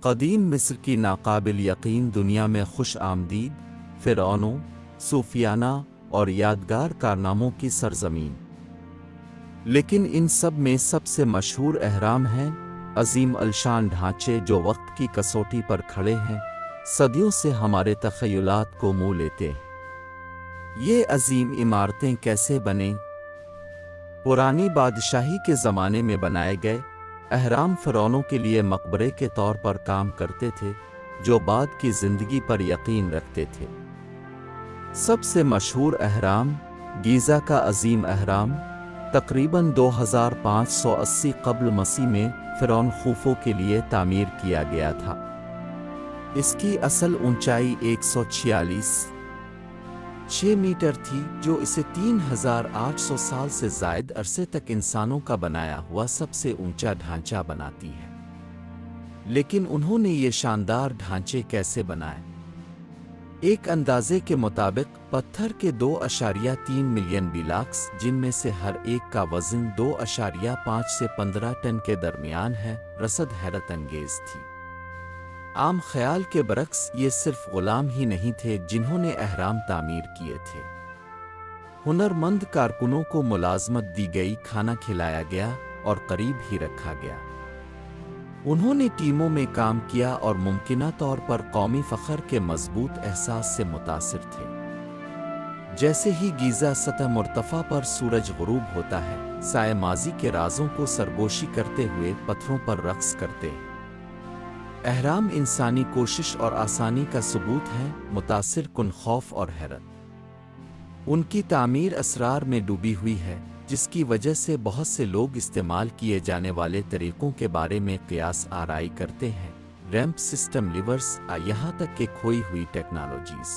قدیم مصر کی ناقابل یقین دنیا میں خوش آمدید فرعونوں، صوفیانہ اور یادگار کارناموں کی سرزمین۔ لیکن ان سب میں سب سے مشہور اہرام ہیں، عظیم الشان ڈھانچے جو وقت کی کسوٹی پر کھڑے ہیں، صدیوں سے ہمارے تخیلات کو مو لیتے ہیں۔ یہ عظیم عمارتیں کیسے بنیں؟ پرانی بادشاہی کے زمانے میں بنائے گئے اہرام فرعونوں کے لیے مقبرے کے طور پر کام کرتے تھے، جو بعد کی زندگی پر یقین رکھتے تھے۔ سب سے مشہور اہرام گیزا کا عظیم اہرام تقریباً 2580 قبل مسیح میں فرعون خوفو کے لیے تعمیر کیا گیا تھا۔ اس کی اصل اونچائی 146 میٹر تھی، جو اسے 3800 سال سے زائد عرصے تک انسانوں کا بنایا ہوا سب سے اونچا ڈھانچہ بناتی ہے۔ لیکن انہوں نے یہ شاندار ڈھانچے کیسے بنائے؟ ایک اندازے کے مطابق پتھر کے 2.3 ملین بلاکس، جن میں سے ہر ایک کا وزن 2.5 سے 15 ٹن کے درمیان ہے، رصد حیرت انگیز تھی۔ عام خیال کے برعکس یہ صرف غلام ہی نہیں تھے جنہوں نے اہرام تعمیر کیے تھے۔ ہنرمند کارکنوں کو ملازمت دی گئی، کھانا کھلایا گیا اور قریب ہی رکھا گیا۔ انہوں نے ٹیموں میں کام کیا اور ممکنہ طور پر قومی فخر کے مضبوط احساس سے متاثر تھے۔ جیسے ہی گیزا سطح مرتفع پر سورج غروب ہوتا ہے، سائے ماضی کے رازوں کو سرگوشی کرتے ہوئے پتھروں پر رقص کرتے ہیں۔ اہرام انسانی کوشش اور آسانی کا ثبوت ہیں، متاثر کن خوف اور حیرت۔ ان کی تعمیر اسرار میں ڈوبی ہوئی ہے، جس کی وجہ سے بہت سے لوگ استعمال کیے جانے والے طریقوں کے بارے میں قیاس آرائی کرتے ہیں، ریمپ سسٹم، لیورز، یہاں تک کہ کھوئی ہوئی ٹیکنالوجیز۔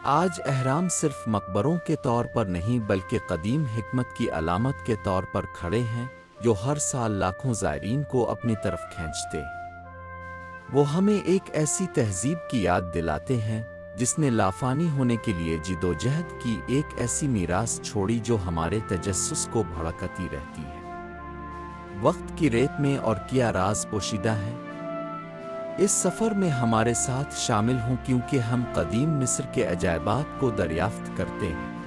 آج اہرام صرف مقبروں کے طور پر نہیں بلکہ قدیم حکمت کی علامت کے طور پر کھڑے ہیں، جو ہر سال لاکھوں زائرین کو اپنی طرف کھینچتے ہیں۔ وہ ہمیں ایک ایسی تہذیب کی یاد دلاتے ہیں جس نے لافانی ہونے کے لیے جدوجہد کی، ایک ایسی میراث چھوڑی جو ہمارے تجسس کو بھڑکتی رہتی ہے۔ وقت کی ریت میں اور کیا راز پوشیدہ ہیں؟ اس سفر میں ہمارے ساتھ شامل ہوں، کیونکہ ہم قدیم مصر کے عجائبات کو دریافت کرتے ہیں۔